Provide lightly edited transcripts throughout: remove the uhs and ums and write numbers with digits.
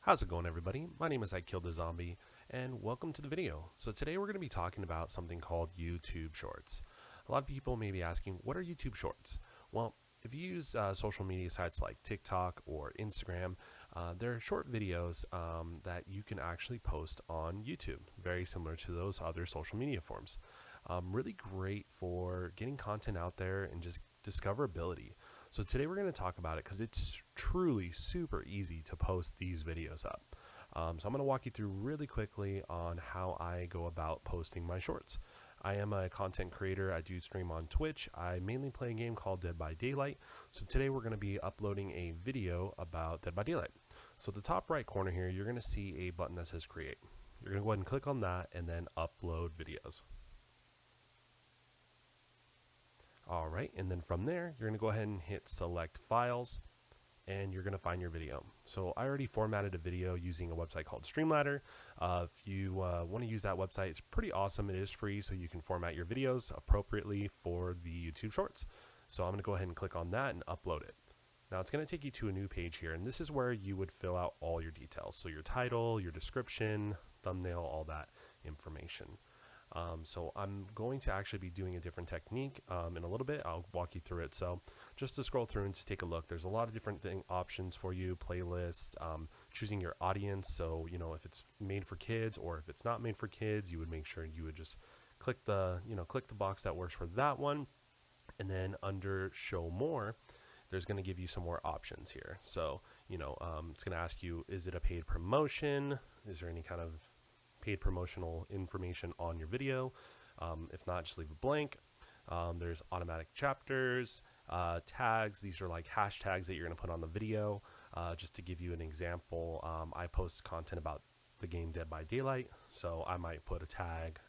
How's it going, everybody? My name is I Killed a Zombie, and welcome to the video. So today we're going to be talking about something called YouTube Shorts. A lot of people may be asking, what are YouTube Shorts? Well, if you use social media sites like TikTok or Instagram, they're short videos that you can actually post on YouTube, very similar to those other social media forms. Really great for getting content out there and just discoverability. So today we're going to talk about it because it's truly super easy to post these videos up. So I'm going to walk you through really quickly on how I go about posting my shorts. I am a content creator. I do stream on Twitch. I mainly play a game called Dead by Daylight. So today we're going to be uploading a video about Dead by Daylight. So at the top right corner here, you're going to see a button that says create. You're going to go ahead and click on that and then upload videos. All right, and then from there, you're going to go ahead and hit select files, and you're going to find your video. So I already formatted a video using a website called Streamladder. If you want to use that website, it's pretty awesome. It is free, so you can format your videos appropriately for the YouTube Shorts. So I'm going to go ahead and click on that and upload it. Now it's going to take you to a new page here, and this is where you would fill out all your details. So your title, your description, thumbnail, all that information. So I'm going to actually be doing a different technique in a little bit. I'll walk you through it. So just to scroll through and just take a look, there's a lot of different options for you, playlist, choosing your audience. So, you know, if it's made for kids or if it's not made for kids, you would make sure you would just click the box that works for that one. And then under show more, there's going to give you some more options here. So, it's going to ask you, is it a paid promotion? Is there any kind of paid promotional information on your video? If not, just leave it blank. There's automatic chapters, tags. These are like hashtags that you're going to put on the video. Just to give you an example, I post content about the game Dead by Daylight, so I might put a tag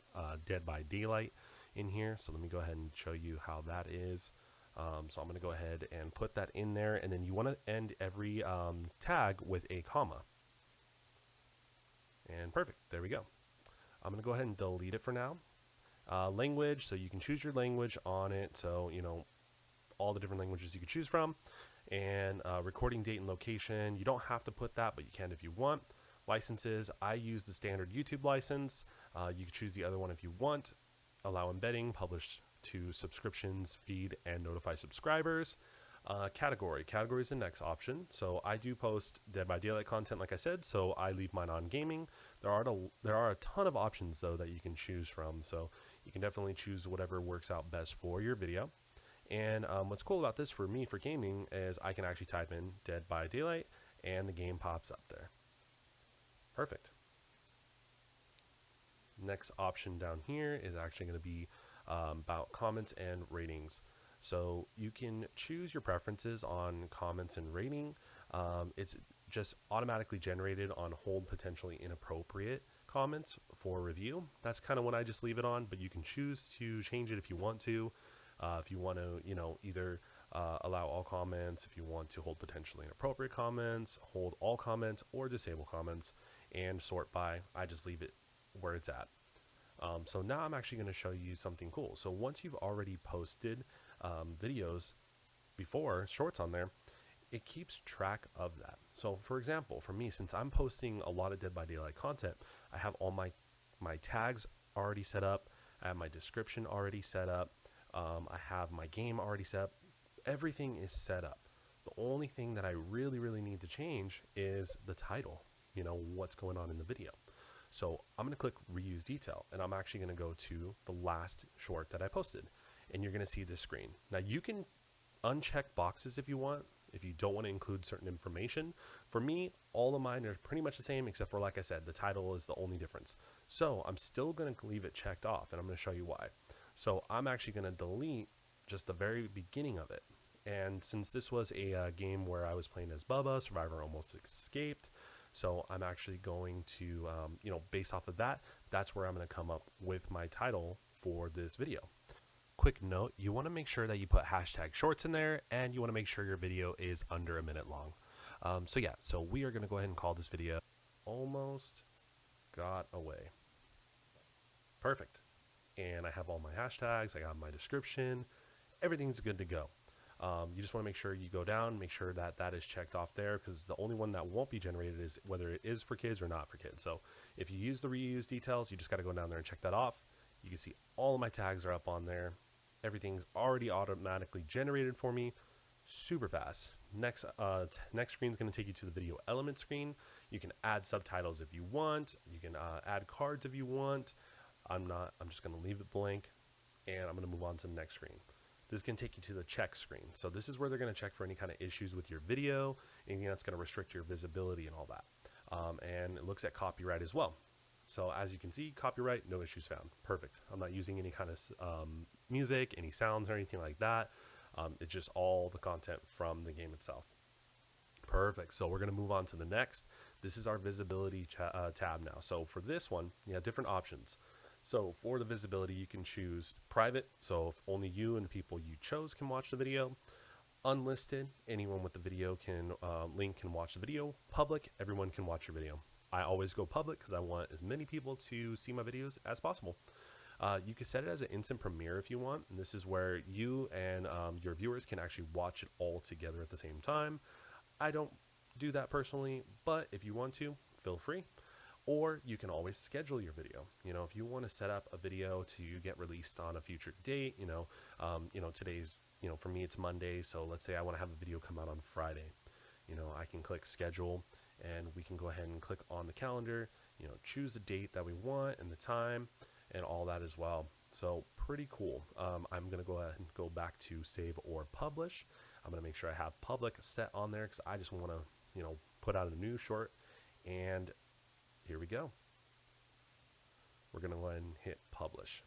Dead by Daylight in here. So let me go ahead and show you how that is. So I'm going to go ahead and put that in there, and then you want to end every tag with a comma. And perfect, there we go. I'm going to go ahead and delete it for now. Language, so you can choose your language on it. So, all the different languages you could choose from. And recording date and location, you don't have to put that, but you can if you want. Licenses, I use the standard YouTube license. You can choose the other one if you want. Allow embedding, publish to subscriptions, feed, and notify subscribers. Category is the next option. So I do post Dead by Daylight content, like I said, so I leave mine on gaming. There are a ton of options though that you can choose from, so you can definitely choose whatever works out best for your video. And what's cool about this for me for gaming is I can actually type in Dead by Daylight and the game pops up there. Perfect. Next option down here is actually going to be about comments and ratings. So you can choose your preferences on comments and rating. It's just automatically generated on hold potentially inappropriate comments for review. That's kind of what I just leave it on, but you can choose to change it if you want to. If you want to, either allow all comments, if you want to hold potentially inappropriate comments, hold all comments, or disable comments, and sort by. I just leave it where it's at. So now I'm actually going to show you something cool. So once you've already posted videos before, shorts on there, it keeps track of that. So for example, for me, since I'm posting a lot of Dead by Daylight content, I have all my tags already set up. I have my description already set up. I have my game already set up. Everything is set up. The only thing that I really need to change is the title, what's going on in the video. So I'm going to click reuse detail, and I'm actually going to go to the last short that I posted, and you're going to see this screen. Now you can uncheck boxes if you want, if you don't want to include certain information. For me, all of mine are pretty much the same, except for, like I said, the title is the only difference. So I'm still going to leave it checked off, and I'm going to show you why. So I'm actually going to delete just the very beginning of it. And since this was a game where I was playing as Bubba, Survivor Almost Escaped, so I'm actually going to, based off of that, that's where I'm going to come up with my title for this video. Quick note, you want to make sure that you put hashtag shorts in there, and you want to make sure your video is under a minute long. So we are going to go ahead and call this video Almost Got Away. Perfect. And I have all my hashtags, I got my description, everything's good to go. You just want to make sure you go down, make sure that that is checked off there, because the only one that won't be generated is whether it is for kids or not for kids. So if you use the reuse details, you just got to go down there and check that off. You can see all of my tags are up on there. Everything's already automatically generated for me, super fast. Next screen is going to take you to the video element screen. You can add subtitles if you want. You can add cards if you want. I'm just going to leave it blank, and I'm going to move on to the next screen. This can take you to the check screen. So this is where they're going to check for any kind of issues with your video, anything that's going to restrict your visibility and all that. And it looks at copyright as well. So as you can see, copyright, no issues found. Perfect. I'm not using any kind of music, any sounds or anything like that. It's just all the content from the game itself. Perfect. So we're going to move on to the next. This is our visibility tab now. So for this one, you have different options. So for the visibility, you can choose private. So if only you and the people you chose can watch the video. Unlisted, anyone with the video can link can watch the video. Public, everyone can watch your video. I always go public because I want as many people to see my videos as possible. You can set it as an instant premiere if you want, and this is where you and your viewers can actually watch it all together at the same time. I don't do that personally, but if you want to, feel free. Or you can always schedule your video. You know, if you want to set up a video to get released on a future date, today's, for me it's Monday, so let's say I want to have a video come out on Friday. I can click schedule, and we can go ahead and click on the calendar, choose the date that we want and the time and all that as well. So pretty cool. I'm going to go ahead and go back to save or publish. I'm going to make sure I have public set on there because I just want to, put out a new short. And here we go. We're going to go ahead and hit publish.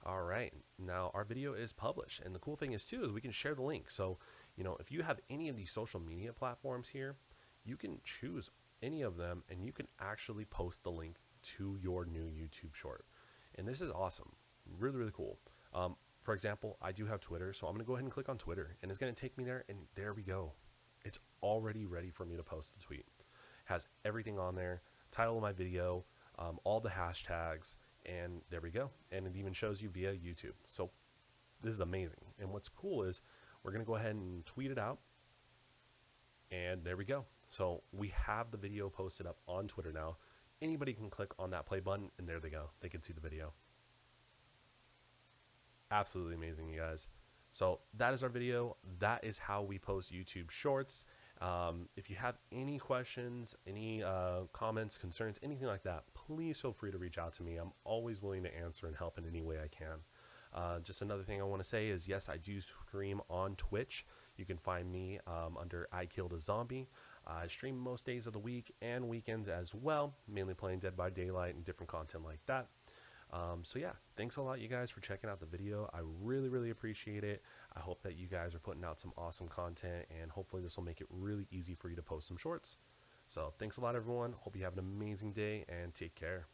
All right, now our video is published, and the cool thing is too is we can share the link. So if you have any of these social media platforms here, you can choose any of them and you can actually post the link to your new YouTube short. And this is awesome, really, really cool. For example, I do have Twitter, so I'm gonna go ahead and click on Twitter, and it's gonna take me there, and there we go. It's already ready for me to post the tweet. Has everything on there, title of my video, all the hashtags, and there we go. And it even shows you via YouTube. So this is amazing. And what's cool is we're going to go ahead and tweet it out. And there we go. So we have the video posted up on Twitter now. Anybody can click on that play button, and there they go. They can see the video. Absolutely amazing, you guys. So that is our video. That is how we post YouTube shorts. If you have any questions, any comments, concerns, anything like that, please feel free to reach out to me. I'm always willing to answer and help in any way I can. Just another thing I want to say is, yes, I do stream on Twitch. You can find me under I Killed a Zombie. I stream most days of the week and weekends as well, mainly playing Dead by Daylight and different content like that. So yeah, thanks a lot, you guys, for checking out the video. I really, really appreciate it. I hope that you guys are putting out some awesome content, and hopefully this will make it really easy for you to post some shorts. So thanks a lot, everyone. Hope you have an amazing day, and take care.